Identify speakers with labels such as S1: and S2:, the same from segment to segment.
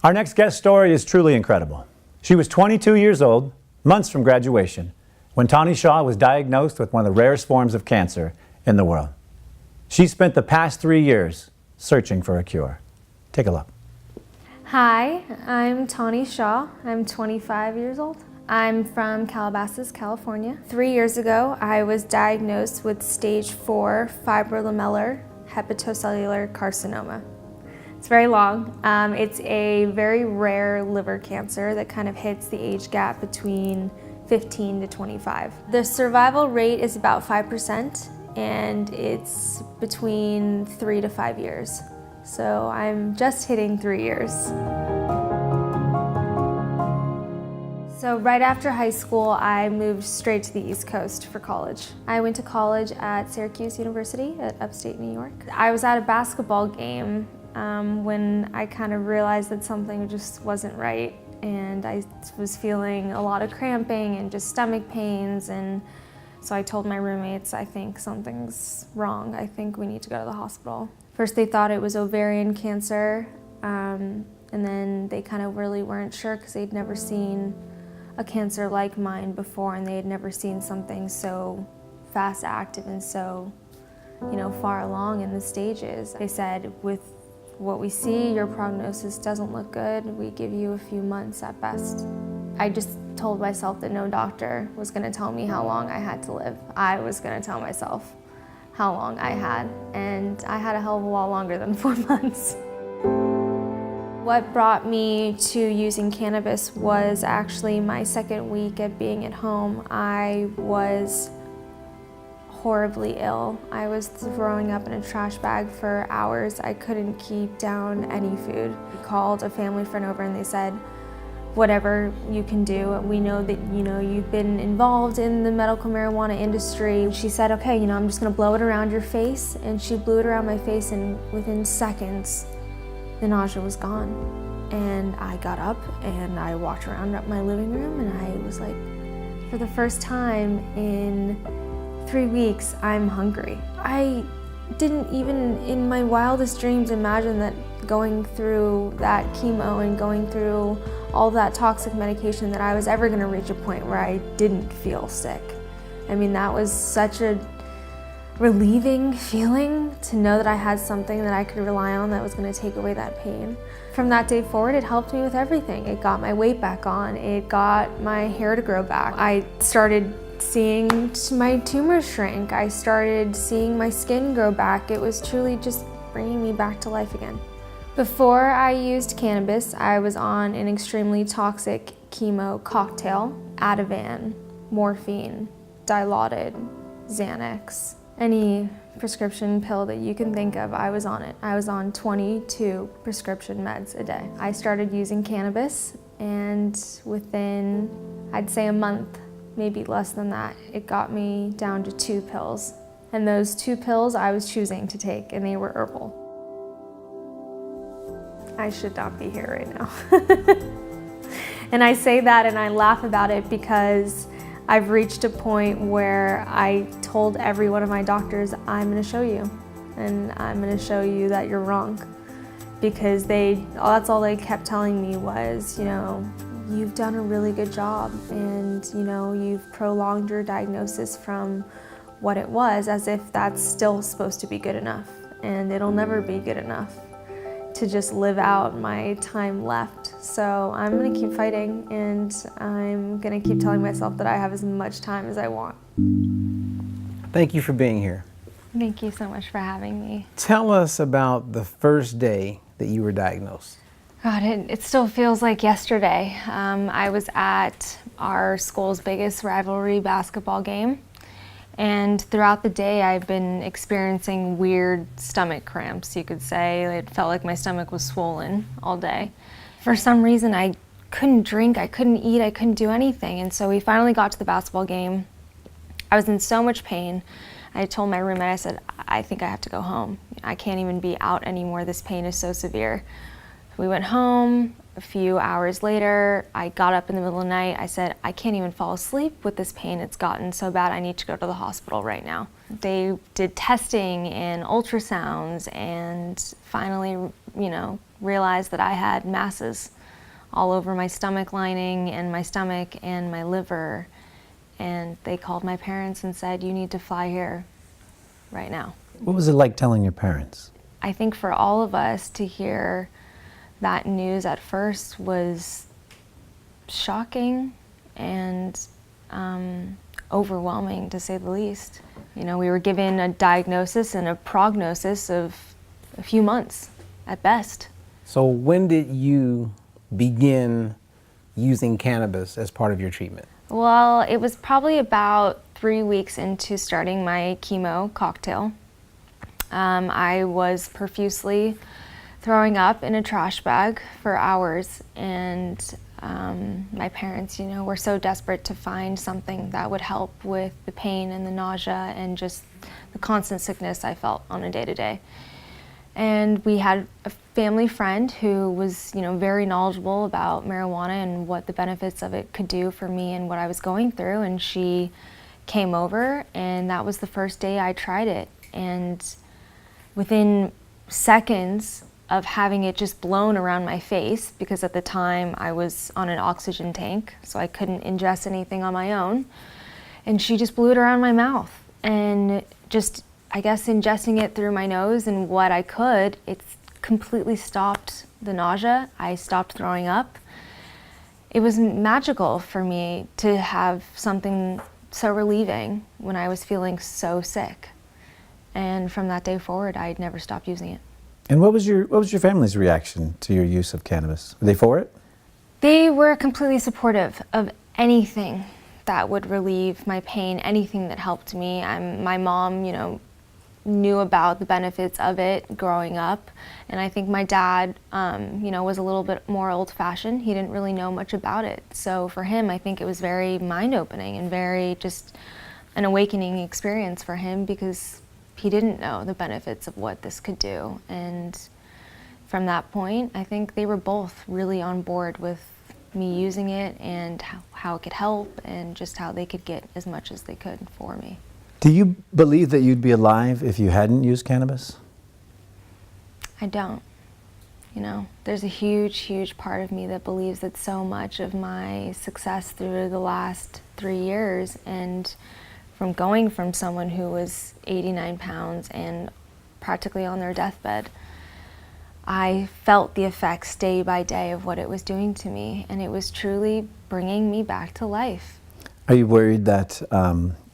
S1: Our next guest story is truly incredible. She was 22 years old, months from graduation, when Tahnee Shah was diagnosed with one of the rarest forms of cancer in the world. She spent the past 3 years searching for a cure. Take a look.
S2: Hi, I'm Tahnee Shah. I'm 25 years old. I'm from Calabasas, California. 3 years ago, I was diagnosed with stage 4 fibrolamellar hepatocellular carcinoma. It's very long. It's a very rare liver cancer that kind of hits the age gap between 15 to 25. The survival rate is about 5%, and it's between 3 to 5 years. So I'm just hitting 3 years. So right after high school, I moved straight to the East Coast for college. I went to college at Syracuse University at upstate New York. I was at a basketball game when I kind of realized that something just wasn't right, and I was feeling a lot of cramping and just stomach pains, and so I told my roommates, I think something's wrong. I think we need to go to the hospital. First they thought it was ovarian cancer, and then they kind of really weren't sure because they'd never seen a cancer like mine before, and they had never seen something so fast active and so, far along in the stages. They said, with what we see, your prognosis doesn't look good. We give you a few months at best. I just told myself that no doctor was gonna tell me how long I had to live. I was gonna tell myself how long I had, and I had a hell of a lot longer than 4 months. What brought me to using cannabis was actually my second week of being at home. I was horribly ill. I was throwing up in a trash bag for hours. I couldn't keep down any food. I called a family friend over and they said, whatever you can do. We know that you've been involved in the medical marijuana industry. She said, okay, I'm just gonna blow it around your face. And she blew it around my face, and within seconds, the nausea was gone. And I got up and I walked around my living room, and I was like, for the first time in 3 weeks, I'm hungry. I didn't even in my wildest dreams imagine that going through that chemo and going through all that toxic medication that I was ever gonna reach a point where I didn't feel sick. I mean, that was such a relieving feeling to know that I had something that I could rely on that was gonna take away that pain. From that day forward, it helped me with everything. It got my weight back on. It got my hair to grow back. I started seeing my tumors shrink. I started seeing my skin grow back. It was truly just bringing me back to life again. Before I used cannabis, I was on an extremely toxic chemo cocktail: Ativan, morphine, Dilaudid, Xanax. Any prescription pill that you can think of, I was on it. I was on 22 prescription meds a day. I started using cannabis, and within, I'd say, a month, maybe less than that, it got me down to 2 pills. And those 2 pills I was choosing to take, and they were herbal. I should not be here right now. And I say that and I laugh about it because I've reached a point where I told every one of my doctors, I'm gonna show you, and I'm gonna show you that you're wrong. Because that's all they kept telling me was, you've done a really good job, and you've prolonged your diagnosis from what it was, as if that's still supposed to be good enough. And it'll never be good enough to just live out my time left. So I'm gonna keep fighting, and I'm gonna keep telling myself that I have as much time as I want.
S3: Thank you for being here.
S2: Thank you so much for having me.
S3: Tell us about the first day that you were diagnosed.
S2: God, it still feels like yesterday. I was at our school's biggest rivalry basketball game, and throughout the day I've been experiencing weird stomach cramps, you could say. It felt like my stomach was swollen all day. For some reason I couldn't drink, I couldn't eat, I couldn't do anything, and so we finally got to the basketball game. I was in so much pain. I told my roommate, I said, I think I have to go home. I can't even be out anymore, this pain is so severe. We went home. A few hours later, I got up in the middle of the night. I said, I can't even fall asleep with this pain. It's gotten so bad, I need to go to the hospital right now. They did testing and ultrasounds, and finally, realized that I had masses all over my stomach lining and my liver. And they called my parents and said, "You need to fly here right now."
S1: What was it like telling your parents?
S2: I think for all of us to hear that news at first was shocking and overwhelming, to say the least. You know, we were given a diagnosis and a prognosis of a few months at best.
S3: So when did you begin using cannabis as part of your treatment?
S2: Well, it was probably about 3 weeks into starting my chemo cocktail. I was profusely throwing up in a trash bag for hours, and my parents, were so desperate to find something that would help with the pain and the nausea and just the constant sickness I felt on a day-to-day. And we had a family friend who was, very knowledgeable about marijuana and what the benefits of it could do for me and what I was going through. And she came over, and that was the first day I tried it. And within seconds of having it just blown around my face, because at the time I was on an oxygen tank, so I couldn't ingest anything on my own, and she just blew it around my mouth. And just, I guess, ingesting it through my nose and what I could, it completely stopped the nausea. I stopped throwing up. It was magical for me to have something so relieving when I was feeling so sick. And from that day forward, I'd never stopped using it.
S1: And what was your family's reaction to your use of cannabis? Were they for it?
S2: They were completely supportive of anything that would relieve my pain, anything that helped me. My mom, knew about the benefits of it growing up. And I think my dad, was a little bit more old-fashioned. He didn't really know much about it. So for him, I think it was very mind-opening and very just an awakening experience for him, because he didn't know the benefits of what this could do. And from that point, I think they were both really on board with me using it and how it could help and just how they could get as much as they could for me.
S1: Do you believe that you'd be alive if you hadn't used cannabis?
S2: I don't. There's a huge, huge part of me that believes that so much of my success through the last 3 years, and from going from someone who was 89 pounds and practically on their deathbed, I felt the effects day by day of what it was doing to me, and it was truly bringing me back to life.
S1: Are you worried that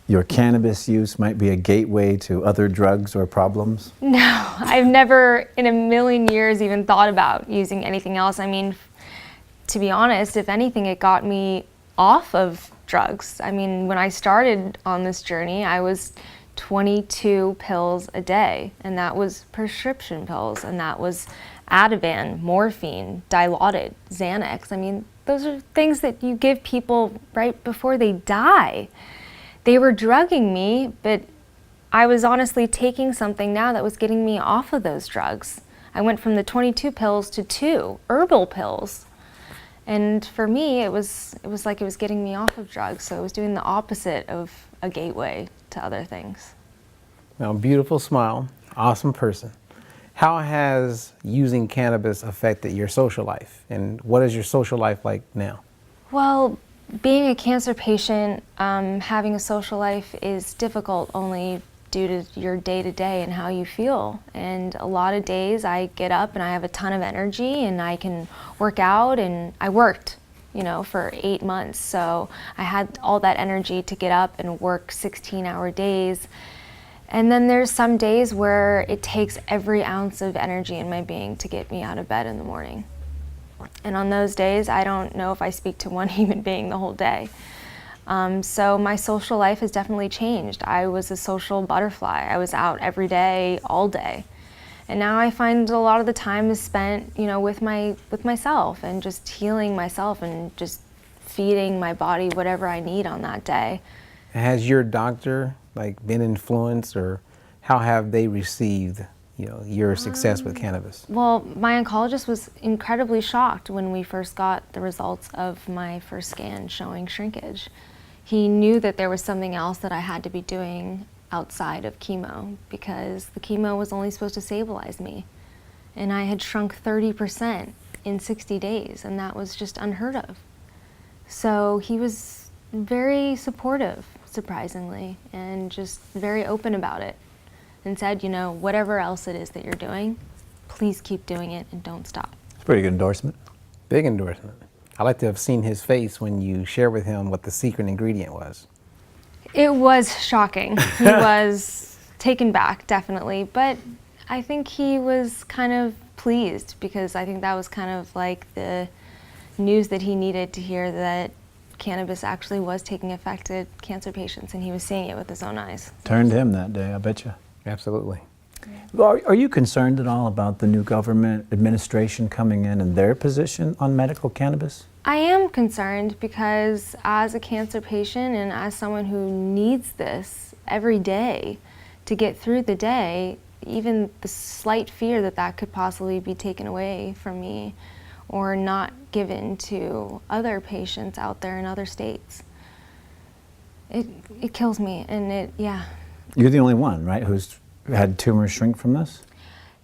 S1: your cannabis use might be a gateway to other drugs or problems?
S2: No, I've never in a million years even thought about using anything else. I mean, to be honest, if anything, it got me off of drugs. I mean, when I started on this journey, I was 22 pills a day, and that was prescription pills, and that was Ativan, morphine, Dilaudid, Xanax. I mean, those are things that you give people right before they die. They were drugging me, but I was honestly taking something now that was getting me off of those drugs. I went from the 22 pills to 2 herbal pills. And for me, it was like it was getting me off of drugs, so it was doing the opposite of a gateway to other things.
S3: Now, beautiful smile, awesome person. How has using cannabis affected your social life, and what is your social life like now?
S2: Well, being a cancer patient, having a social life is difficult only due to your day-to-day and how you feel. And a lot of days I get up and I have a ton of energy and I can work out, and I worked, for 8 months. So I had all that energy to get up and work 16-hour days. And then there's some days where it takes every ounce of energy in my being to get me out of bed in the morning. And on those days, I don't know if I speak to one human being the whole day. So my social life has definitely changed. I was a social butterfly. I was out every day, all day. And now I find a lot of the time is spent, with myself and just healing myself and just feeding my body whatever I need on that day.
S3: Has your doctor been influenced, or how have they received your success with cannabis?
S2: Well, my oncologist was incredibly shocked when we first got the results of my first scan showing shrinkage. He knew that there was something else that I had to be doing outside of chemo, because the chemo was only supposed to stabilize me. and I had shrunk 30% in 60 days, and that was just unheard of. So he was very supportive, surprisingly, and just very open about it, and said, you know, whatever else it is that you're doing, please keep doing it and don't stop.
S1: It's a pretty good endorsement.
S3: Big endorsement. I like to have seen his face when you share with him what the secret ingredient was.
S2: It was shocking. He was taken back, definitely, but I think he was kind of pleased, because I think that was kind of like the news that he needed to hear, that cannabis actually was taking effect at cancer patients, and he was seeing it with his own eyes.
S1: Turned him that day, I bet you.
S3: Absolutely.
S1: Are you concerned at all about the new government administration coming in and their position on medical cannabis?
S2: I am concerned, because as a cancer patient and as someone who needs this every day to get through the day, even the slight fear that that could possibly be taken away from me or not given to other patients out there in other states, it kills me, and yeah.
S1: You're the only one, right, who's had tumors shrink from this?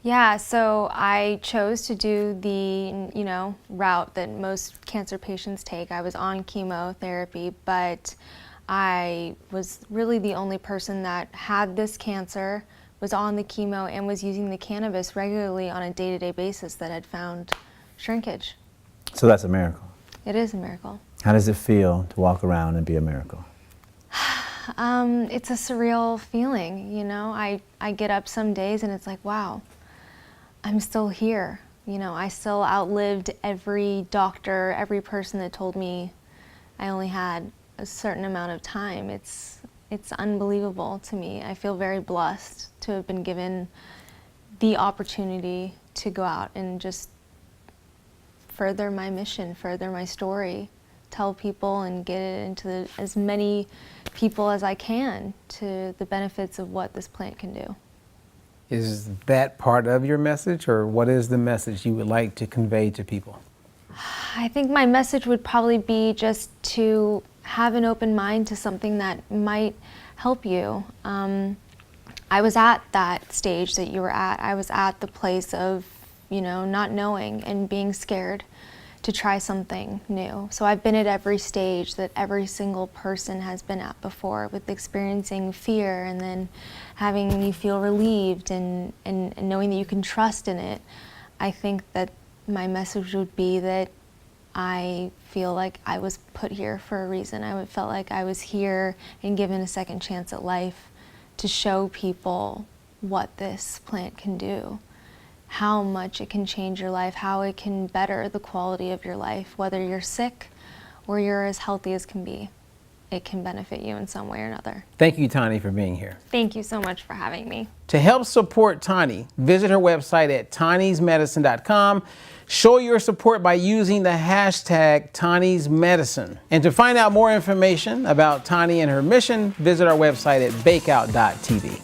S2: Yeah, so I chose to do the, route that most cancer patients take. I was on chemotherapy, but I was really the only person that had this cancer, was on the chemo, and was using the cannabis regularly on a day-to-day basis that had found shrinkage.
S1: So that's a miracle.
S2: It is a miracle.
S1: How does it feel to walk around and be a miracle?
S2: It's a surreal feeling, I get up some days and it's like, wow, I'm still here. I still outlived every doctor, every person that told me I only had a certain amount of time. It's unbelievable to me. I feel very blessed to have been given the opportunity to go out and just further my mission, further my story, tell people and get it into as many people as I can to the benefits of what this plant can do.
S3: Is that part of your message, or what is the message you would like to convey to people?
S2: I think my message would probably be just to have an open mind to something that might help you. I was at that stage that you were at. I was at the place of, not knowing and being scared to try something new. So I've been at every stage that every single person has been at before, with experiencing fear and then having you feel relieved and knowing that you can trust in it. I think that my message would be that I feel like I was put here for a reason. I felt like I was here and given a second chance at life to show people what this plant can do, how much it can change your life, how it can better the quality of your life, whether you're sick or you're as healthy as can be. It can benefit you in some way or another.
S3: Thank you, Tahnee, for being here.
S2: Thank you so much for having me.
S3: To help support Tahnee, visit her website at Tahneesmedicine.com. Show your support by using the hashtag Tahneesmedicine. And to find out more information about Tahnee and her mission, visit our website at BakeOut.TV.